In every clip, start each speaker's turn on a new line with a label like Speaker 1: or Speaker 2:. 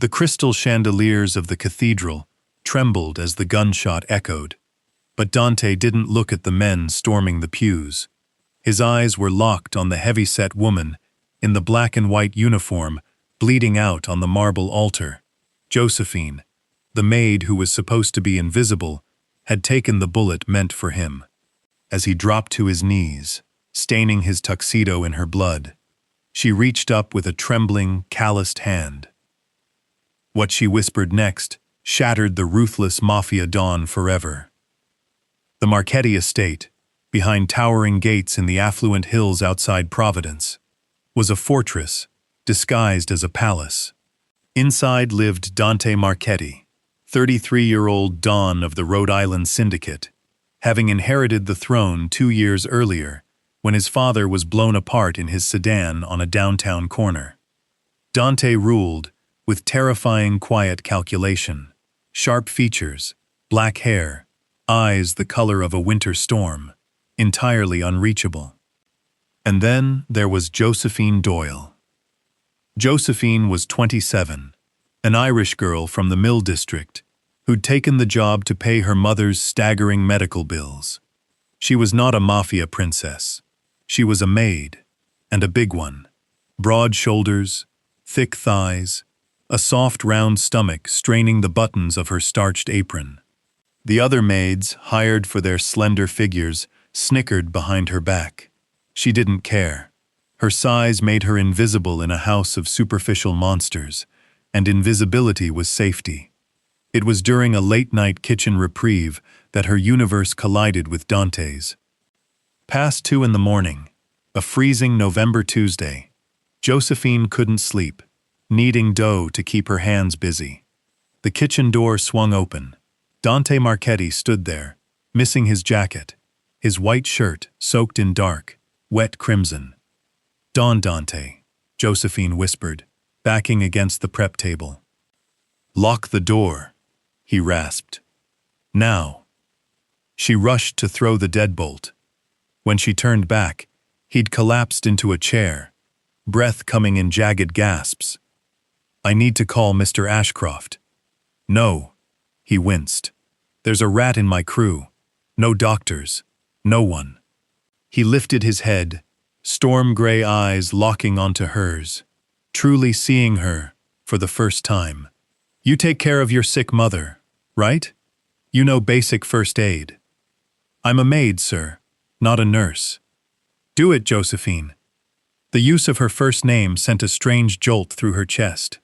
Speaker 1: The crystal chandeliers of the cathedral trembled as the gunshot echoed. But Dante didn't look at the men storming the pews. His eyes were locked on the heavyset woman in the black and white uniform bleeding out on the marble altar. Josephine, the maid who was supposed to be invisible, had taken the bullet meant for him. As he dropped to his knees, staining his tuxedo in her blood, she reached up with a trembling, calloused hand. What she whispered next shattered the ruthless Mafia dawn forever. The Marchetti estate, behind towering gates in the affluent hills outside Providence, was a fortress disguised as a palace. Inside lived Dante Marchetti, 33-year-old Don of the Rhode Island syndicate, having inherited the throne 2 years earlier when his father was blown apart in his sedan on a downtown corner. Dante ruled with terrifying quiet calculation, sharp features, black hair, eyes the color of a winter storm, entirely unreachable. And then there was Josephine Doyle. Josephine was 27, an Irish girl from the Mill District, who'd taken the job to pay her mother's staggering medical bills. She was not a Mafia princess. She was a maid, and a big one. Broad shoulders, thick thighs, a soft round stomach straining the buttons of her starched apron. The other maids, hired for their slender figures, snickered behind her back. She didn't care. Her size made her invisible in a house of superficial monsters, and invisibility was safety. It was during a late-night kitchen reprieve that her universe collided with Dante's. Past 2 in the morning, a freezing November Tuesday, Josephine couldn't sleep, kneading dough to keep her hands busy. The kitchen door swung open. Dante Marchetti stood there, missing his jacket, his white shirt soaked in dark, wet crimson. "Don Dante," Josephine whispered, backing against the prep table. "Lock the door," he rasped. "Now." She rushed to throw the deadbolt. When she turned back, he'd collapsed into a chair, breath coming in jagged gasps. "I need to call Mr. Ashcroft." "No," he winced. "There's a rat in my crew. No doctors. No one." He lifted his head, storm-gray eyes locking onto hers, truly seeing her for the first time. "You take care of your sick mother, right? You know basic first aid." "I'm a maid, sir, not a nurse." "Do it, Josephine." The use of her first name sent a strange jolt through her chest.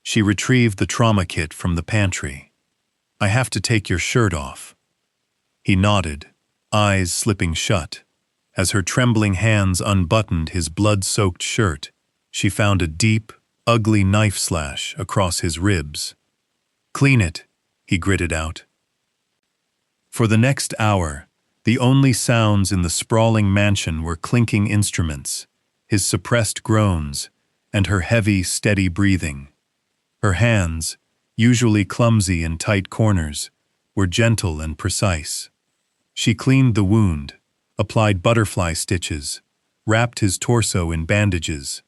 Speaker 1: She retrieved the trauma kit from the pantry. "I have to take your shirt off." He nodded, eyes slipping shut. As her trembling hands unbuttoned his blood-soaked shirt, she found a deep, ugly knife slash across his ribs. "Clean it," he gritted out. For the next hour, the only sounds in the sprawling mansion were clinking instruments, his suppressed groans, and her heavy, steady breathing. Her hands, usually clumsy in tight corners, were gentle and precise. She cleaned the wound, applied butterfly stitches, wrapped his torso in bandages.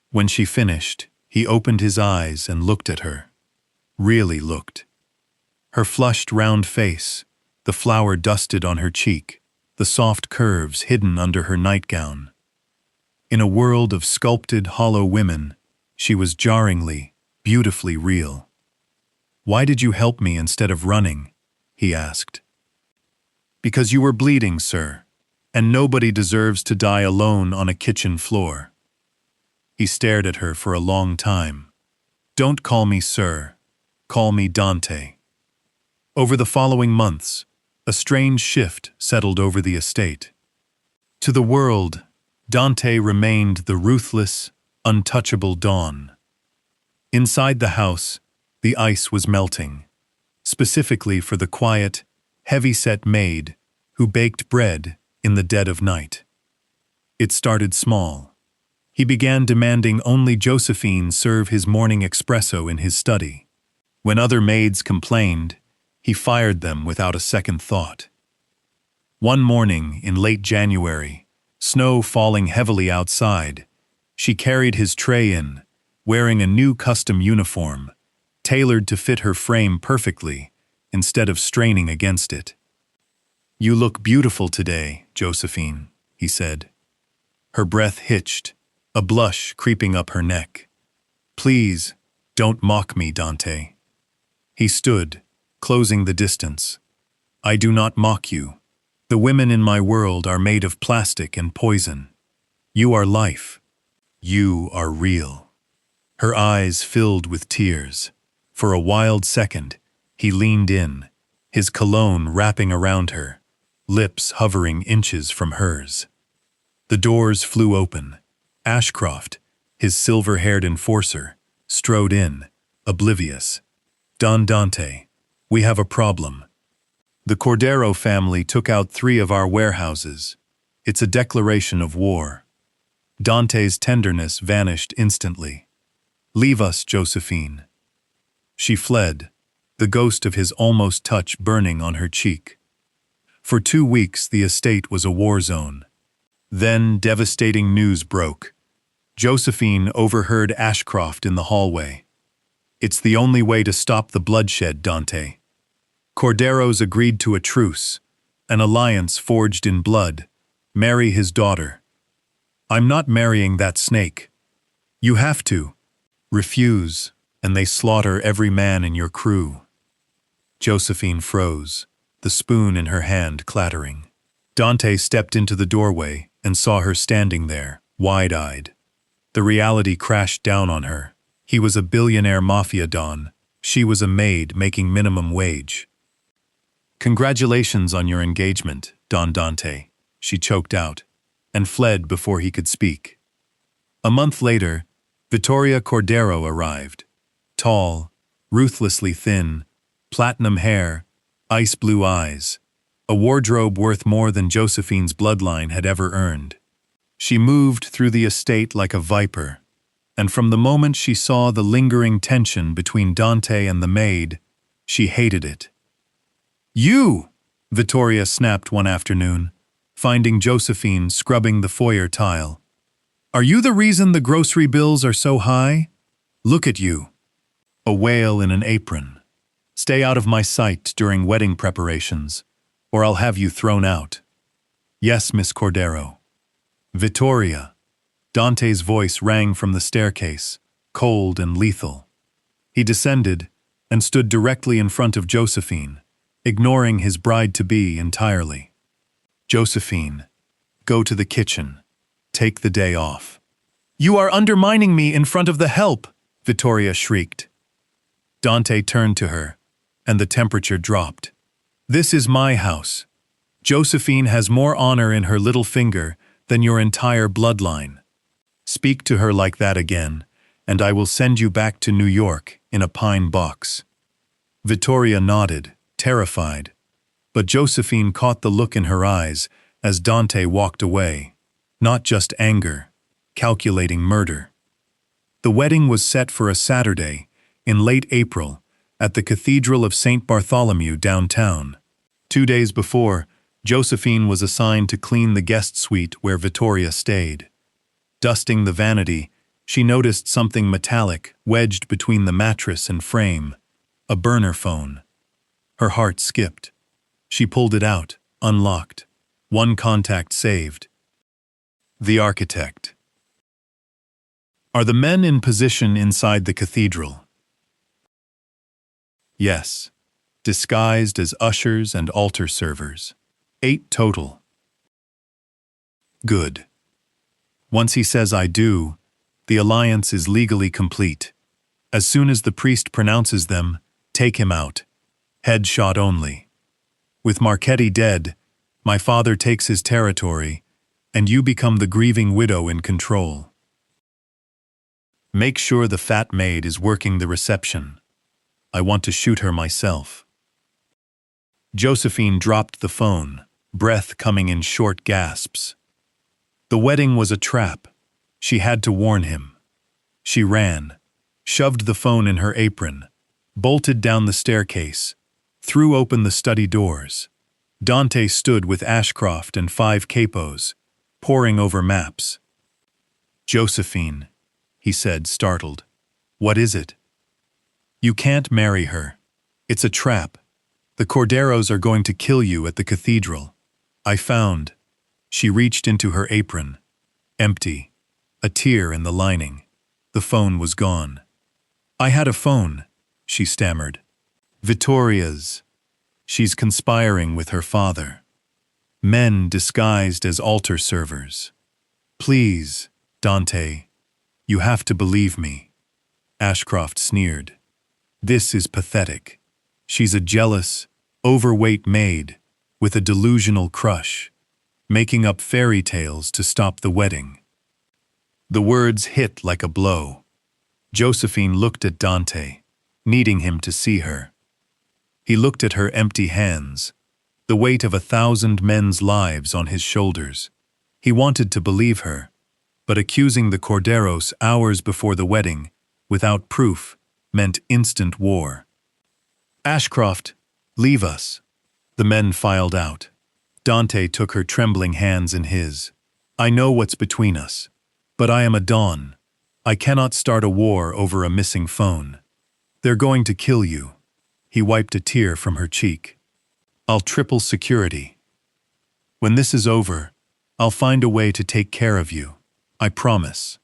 Speaker 1: When she finished, he opened his eyes and looked at her. Really looked. Her flushed round face, the flour dusted on her cheek, the soft curves hidden under her nightgown. In a world of sculpted, hollow women, she was jarringly, beautifully real. "Why did you help me instead of running?" he asked. "Because you were bleeding, sir, and nobody deserves to die alone on a kitchen floor." He stared at her for a long time. "Don't call me sir. Call me Dante." Over the following months, a strange shift settled over the estate. To the world, Dante remained the ruthless, untouchable Don. Inside the house, the ice was melting, specifically for the quiet, heavyset maid who baked bread in the dead of night. It started small. He began demanding only Josephine serve his morning espresso in his study. When other maids complained, he fired them without a second thought. One morning in late January, snow falling heavily outside, she carried his tray in, wearing a new custom uniform, tailored to fit her frame perfectly, instead of straining against it. "You look beautiful today, Josephine," he said. Her breath hitched, a blush creeping up her neck. "Please, don't mock me, Dante." He stood, closing the distance. "I do not mock you. The women in my world are made of plastic and poison. You are life. You are real." Her eyes filled with tears. For a wild second, he leaned in, his cologne wrapping around her, lips hovering inches from hers. The doors flew open. Ashcroft, his silver-haired enforcer, strode in, oblivious. "Don Dante, we have a problem. The Cordero family took out 3 of our warehouses. It's a declaration of war." Dante's tenderness vanished instantly. "Leave us, Josephine." She fled, the ghost of his almost touch burning on her cheek. For 2 weeks the estate was a war zone. Then devastating news broke. Josephine overheard Ashcroft in the hallway. "It's the only way to stop the bloodshed, Dante. Cordero's agreed to a truce, an alliance forged in blood. Marry his daughter." "I'm not marrying that snake." "You have to. Refuse, and they slaughter every man in your crew." Josephine froze, the spoon in her hand clattering. Dante stepped into the doorway and saw her standing there, wide-eyed. The reality crashed down on her. He was a billionaire mafia don. She was a maid making minimum wage. "Congratulations on your engagement, Don Dante," she choked out, and fled before he could speak. A month later, Vittoria Cordero arrived. Tall, ruthlessly thin, platinum hair, ice blue eyes, a wardrobe worth more than Josephine's bloodline had ever earned. She moved through the estate like a viper, and from the moment she saw the lingering tension between Dante and the maid, she hated it. "You!" Vittoria snapped one afternoon, finding Josephine scrubbing the foyer tile. "Are you the reason the grocery bills are so high? Look at you. A whale in an apron. Stay out of my sight during wedding preparations, or I'll have you thrown out." "Yes, Miss Cordero." "Vittoria." Dante's voice rang from the staircase, cold and lethal. He descended and stood directly in front of Josephine, ignoring his bride-to-be entirely. "Josephine, go to the kitchen. Take the day off." "You are undermining me in front of the help," Vittoria shrieked. Dante turned to her, and the temperature dropped. "This is my house. Josephine has more honor in her little finger than your entire bloodline. Speak to her like that again, and I will send you back to New York in a pine box." Vittoria nodded, terrified, but Josephine caught the look in her eyes as Dante walked away. Not just anger, calculating murder. The wedding was set for a Saturday, in late April, at the Cathedral of St. Bartholomew downtown. 2 days before, Josephine was assigned to clean the guest suite where Vittoria stayed. Dusting the vanity, she noticed something metallic wedged between the mattress and frame, a burner phone. Her heart skipped. She pulled it out, unlocked. One contact saved. The architect. "Are the men in position inside the cathedral?" "Yes, disguised as ushers and altar servers. 8 total." "Good. Once he says I do, the alliance is legally complete. As soon as the priest pronounces them, take him out. Headshot only. With Marchetti dead, my father takes his territory, and you become the grieving widow in control. Make sure the fat maid is working the reception. I want to shoot her myself." Josephine dropped the phone, breath coming in short gasps. The wedding was a trap. She had to warn him. She ran, shoved the phone in her apron, bolted down the staircase, threw open the study doors. Dante stood with Ashcroft and 5 capos, poring over maps. "Josephine," he said, startled. What is it? You can't marry her. It's a trap. The Corderos are going to kill you at the cathedral. I found. She reached into her apron. Empty. A tear in the lining. The phone was gone. I had a phone, she stammered. Vittoria's. She's conspiring with her father. Men disguised as altar servers. Please, Dante, you have to believe me. Ashcroft sneered. This is pathetic. She's a jealous, overweight maid with a delusional crush, making up fairy tales to stop the wedding. The words hit like a blow. Josephine looked at Dante, needing him to see her. He looked at her empty hands, the weight of 1,000 men's lives on his shoulders. He wanted to believe her, but accusing the Corderos hours before the wedding, without proof, meant instant war. Ashcroft, leave us. The men filed out. Dante took her trembling hands in his. I know what's between us, but I am a Don. I cannot start a war over a missing phone. They're going to kill you. He wiped a tear from her cheek. I'll triple security. When this is over, I'll find a way to take care of you. I promise.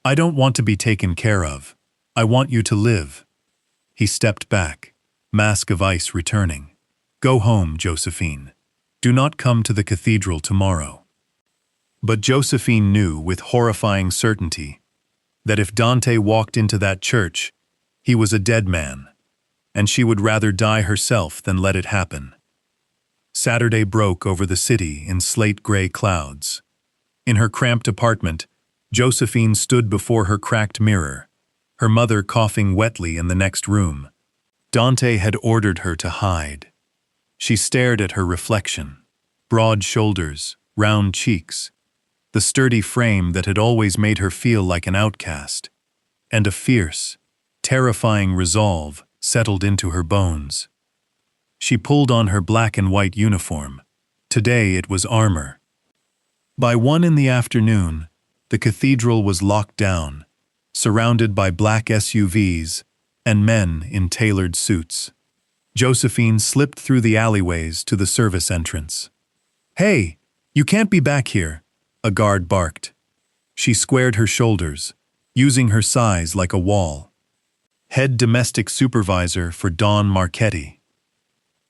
Speaker 1: I don't want to be taken care of. I want you to live. He stepped back, mask of ice returning. Go home, Josephine. Do not come to the cathedral tomorrow. But Josephine knew with horrifying certainty that if Dante walked into that church, he was a dead man, and she would rather die herself than let it happen. Saturday broke over the city in slate-gray clouds. In her cramped apartment, Josephine stood before her cracked mirror, her mother coughing wetly in the next room. Dante had ordered her to hide. She stared at her reflection, broad shoulders, round cheeks, the sturdy frame that had always made her feel like an outcast, and a fierce, terrifying resolve settled into her bones. She pulled on her black and white uniform. Today it was armor. By 1 in the afternoon, the cathedral was locked down, surrounded by black SUVs and men in tailored suits. Josephine slipped through the alleyways to the service entrance. Hey, you can't be back here, a guard barked. She squared her shoulders, using her size like a wall. Head domestic supervisor for Dante Marchetti.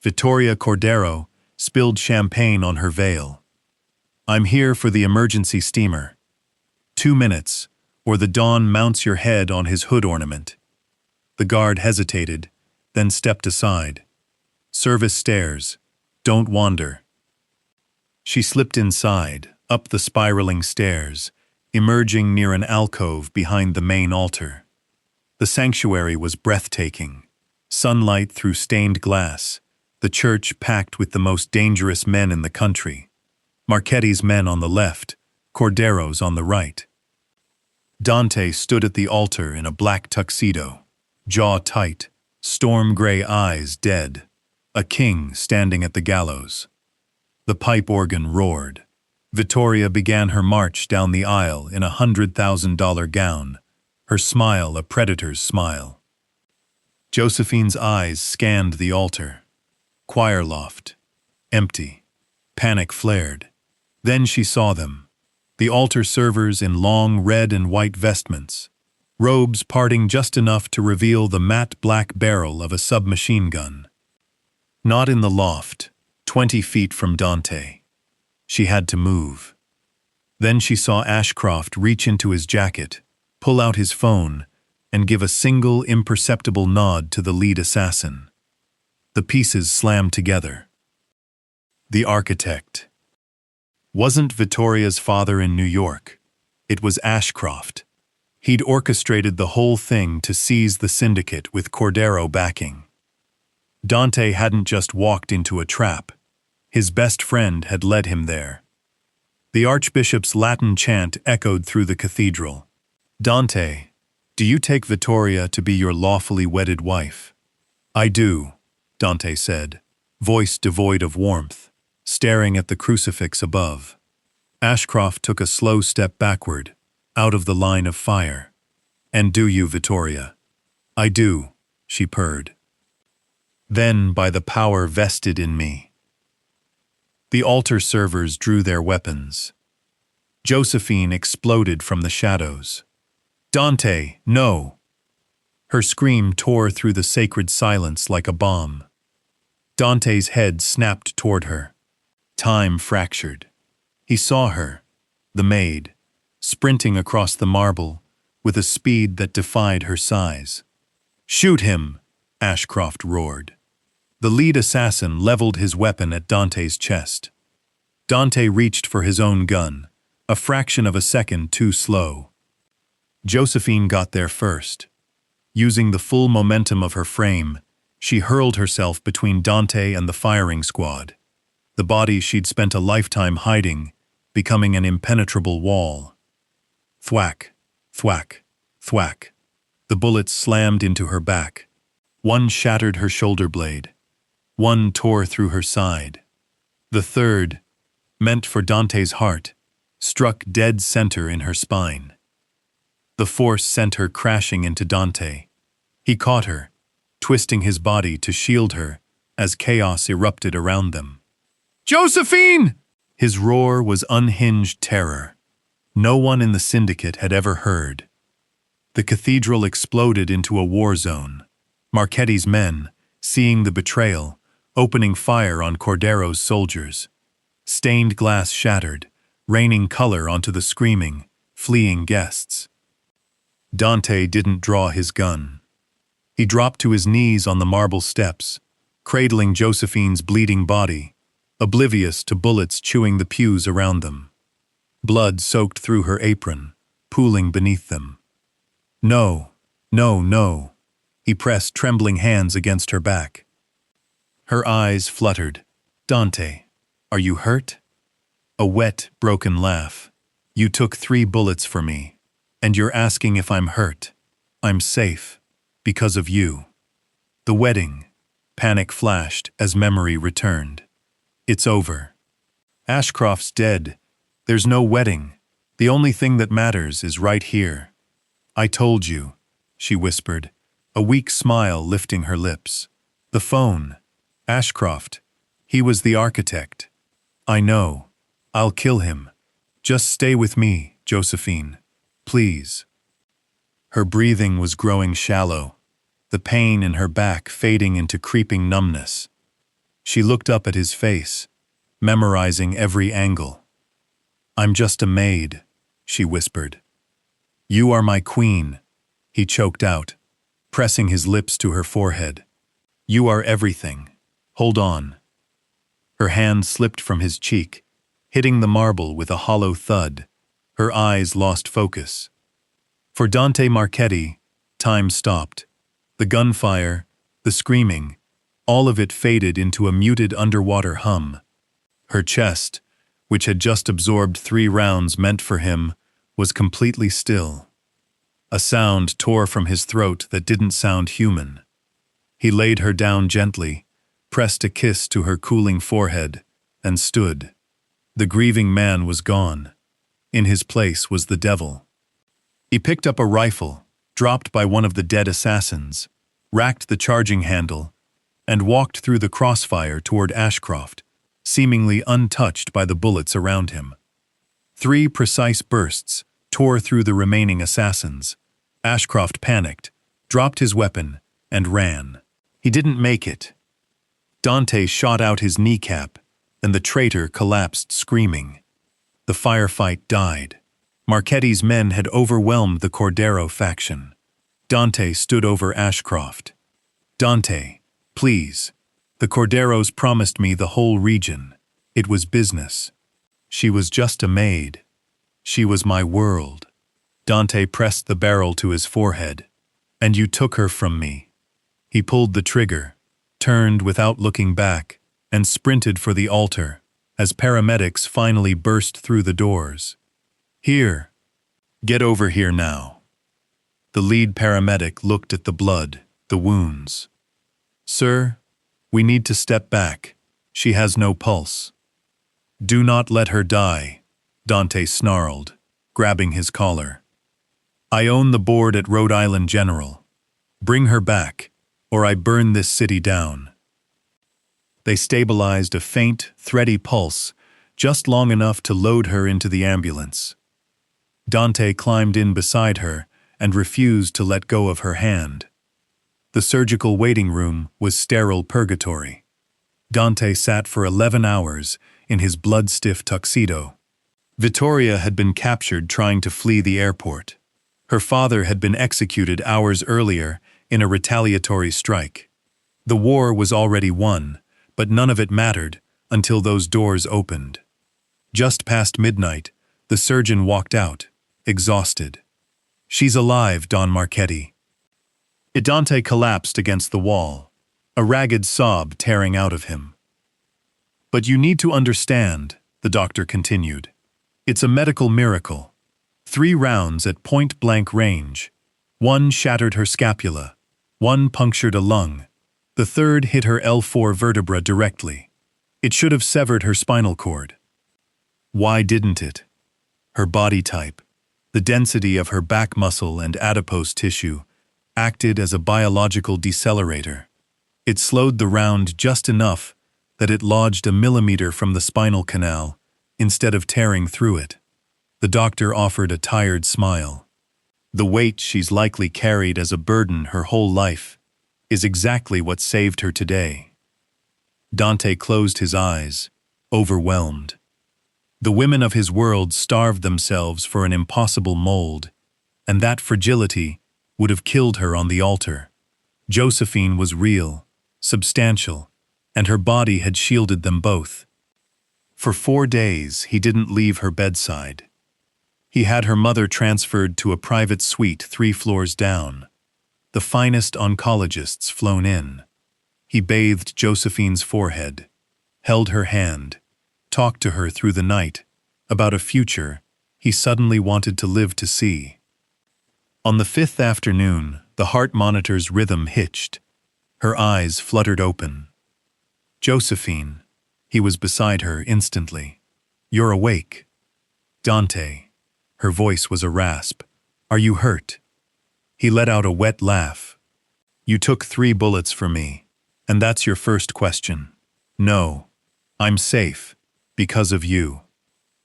Speaker 1: Vittoria Cordero spilled champagne on her veil. I'm here for the emergency steamer. 2 minutes, or the Don mounts your head on his hood ornament. The guard hesitated, then stepped aside. Service stairs. Don't wander. She slipped inside, up the spiraling stairs, emerging near an alcove behind the main altar. The sanctuary was breathtaking. Sunlight through stained glass, the church packed with the most dangerous men in the country. Marchetti's men on the left, Cordero's on the right. Dante stood at the altar in a black tuxedo, jaw tight, storm-gray eyes dead, a king standing at the gallows. The pipe organ roared. Vittoria began her march down the aisle in a $100,000 gown, her smile a predator's smile. Josephine's eyes scanned the altar. Choir loft. Empty. Panic flared. Then she saw them. The altar servers in long red and white vestments, robes parting just enough to reveal the matte black barrel of a submachine gun. Not in the loft, 20 feet from Dante. She had to move. Then she saw Ashcroft reach into his jacket, pull out his phone, and give a single imperceptible nod to the lead assassin. The pieces slammed together. The architect. Wasn't Vittoria's father in New York. It was Ashcroft. He'd orchestrated the whole thing to seize the syndicate with Cordero backing. Dante hadn't just walked into a trap. His best friend had led him there. The Archbishop's Latin chant echoed through the cathedral. Dante, do you take Vittoria to be your lawfully wedded wife? I do, Dante said, voice devoid of warmth, staring at the crucifix above. Ashcroft took a slow step backward, out of the line of fire. And do you, Vittoria? I do, she purred. Then by the power vested in me. The altar servers drew their weapons. Josephine exploded from the shadows. Dante, no! Her scream tore through the sacred silence like a bomb. Dante's head snapped toward her. Time fractured. He saw her, the maid, sprinting across the marble with a speed that defied her size. Shoot him, Ashcroft roared. The lead assassin leveled his weapon at Dante's chest. Dante reached for his own gun, a fraction of a second too slow. Josephine got there first. Using the full momentum of her frame, she hurled herself between Dante and the firing squad, the body she'd spent a lifetime hiding, becoming an impenetrable wall. Thwack, thwack, thwack. The bullets slammed into her back. One shattered her shoulder blade. One tore through her side. The third, meant for Dante's heart, struck dead center in her spine. The force sent her crashing into Dante. He caught her, twisting his body to shield her as chaos erupted around them. Josephine! His roar was unhinged terror. No one in the syndicate had ever heard. The cathedral exploded into a war zone. Marchetti's men, seeing the betrayal, opening fire on Cordero's soldiers. Stained glass shattered, raining color onto the screaming, fleeing guests. Dante didn't draw his gun. He dropped to his knees on the marble steps, cradling Josephine's bleeding body, oblivious to bullets chewing the pews around them. Blood soaked through her apron, pooling beneath them. No, no, no. He pressed trembling hands against her back. Her eyes fluttered. Dante, are you hurt? A wet, broken laugh. You took 3 bullets for me, and you're asking if I'm hurt. I'm safe, because of you. The wedding. Panic flashed as memory returned. It's over. Ashcroft's dead. There's no wedding. The only thing that matters is right here. I told you, she whispered, a weak smile lifting her lips. The phone. Ashcroft. He was the architect. I know. I'll kill him. Just stay with me, Josephine. Please. Her breathing was growing shallow, the pain in her back fading into creeping numbness. She looked up at his face, memorizing every angle. I'm just a maid, she whispered. You are my queen, he choked out, pressing his lips to her forehead. You are everything. Hold on. Her hand slipped from his cheek, hitting the marble with a hollow thud. Her eyes lost focus. For Dante Marchetti, time stopped. The gunfire, the screaming, all of it faded into a muted underwater hum. Her chest, which had just absorbed 3 rounds meant for him, was completely still. A sound tore from his throat that didn't sound human. He laid her down gently, pressed a kiss to her cooling forehead, and stood. The grieving man was gone. In his place was the devil. He picked up a rifle, dropped by one of the dead assassins, racked the charging handle, and walked through the crossfire toward Ashcroft, seemingly untouched by the bullets around him. 3 precise bursts tore through the remaining assassins. Ashcroft panicked, dropped his weapon, and ran. He didn't make it. Dante shot out his kneecap, and the traitor collapsed screaming. The firefight died. Marchetti's men had overwhelmed the Cordero faction. Dante stood over Ashcroft. Dante, please. The Corderos promised me the whole region. It was business. She was just a maid. She was my world. Dante pressed the barrel to his forehead. And you took her from me. He pulled the trigger, turned without looking back, and sprinted for the altar as paramedics finally burst through the doors. Here. Get over here now. The lead paramedic looked at the blood, the wounds. Sir, we need to step back. She has no pulse. Do not let her die, Dante snarled, grabbing his collar. I own the board at Rhode Island General. Bring her back, or I burn this city down. They stabilized a faint, thready pulse, just long enough to load her into the ambulance. Dante climbed in beside her and refused to let go of her hand. The surgical waiting room was sterile purgatory. Dante sat for 11 hours in his blood-stiff tuxedo. Vittoria had been captured trying to flee the airport. Her father had been executed hours earlier in a retaliatory strike. The war was already won, but none of it mattered until those doors opened. Just past midnight, the surgeon walked out, exhausted. "She's alive, Don Marchetti." Dante collapsed against the wall, a ragged sob tearing out of him. "But you need to understand," the doctor continued. "It's a medical miracle. 3 rounds at point-blank range. 1 shattered her scapula. 1 punctured a lung. The 3rd hit her L4 vertebra directly. It should have severed her spinal cord. Why didn't it? Her body type, the density of her back muscle and adipose tissue, acted as a biological decelerator. It slowed the round just enough that it lodged a millimeter from the spinal canal instead of tearing through it. The doctor offered a tired smile. The weight she's likely carried as a burden her whole life is exactly what saved her today. Dante closed his eyes, overwhelmed. The women of his world starved themselves for an impossible mold, and that fragility would have killed her on the altar. Josephine was real, substantial, and her body had shielded them both. For 4 days, he didn't leave her bedside. He had her mother transferred to a private suite 3 floors down. The finest oncologists flown in. He bathed Josephine's forehead, held her hand, talked to her through the night about a future he suddenly wanted to live to see. On the 5th afternoon, the heart monitor's rhythm hitched. Her eyes fluttered open. "Josephine," he was beside her instantly. "You're awake." "Dante." Her voice was a rasp. "Are you hurt?" He let out a wet laugh. "You took 3 bullets for me, and that's your first question." "No. I'm safe, because of you."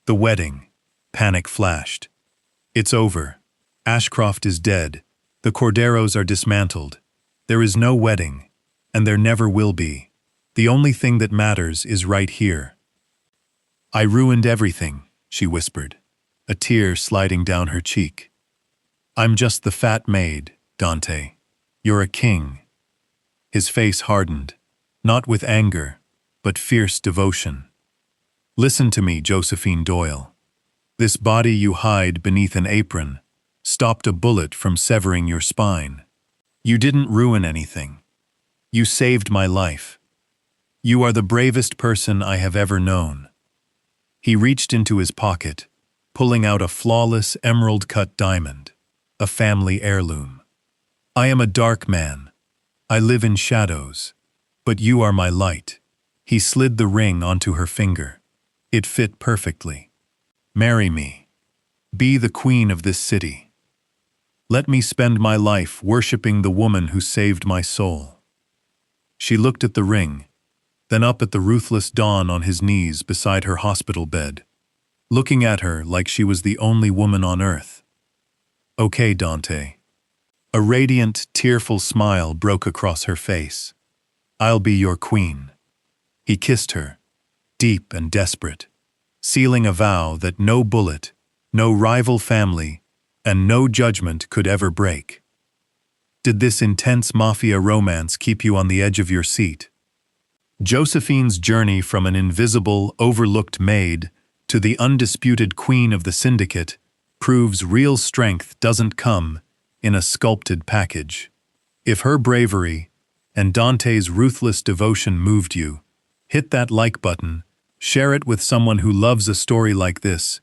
Speaker 1: "The wedding," panic flashed. "It's over. Ashcroft is dead. The Corderos are dismantled. There is no wedding, and there never will be. The only thing that matters is right here." "I ruined everything," she whispered, a tear sliding down her cheek. "I'm just the fat maid, Dante. You're a king." His face hardened, not with anger, but fierce devotion. "Listen to me, Josephine Doyle. This body you hide beneath an apron stopped a bullet from severing your spine. You didn't ruin anything. You saved my life. You are the bravest person I have ever known." He reached into his pocket, pulling out a flawless emerald-cut diamond, a family heirloom. "I am a dark man. I live in shadows, but you are my light." He slid the ring onto her finger. It fit perfectly. "Marry me. Be the queen of this city. Let me spend my life worshiping the woman who saved my soul." She looked at the ring, then up at the ruthless Don on his knees beside her hospital bed, looking at her like she was the only woman on earth. "Okay, Dante." A radiant, tearful smile broke across her face. "I'll be your queen." He kissed her, deep and desperate, sealing a vow that no bullet, no rival family, and no judgment could ever break. Did this intense Mafia romance keep you on the edge of your seat? Josephine's journey from an invisible, overlooked maid to the undisputed queen of the syndicate proves real strength doesn't come in a sculpted package. If her bravery and Dante's ruthless devotion moved you, hit that like button, share it with someone who loves a story like this,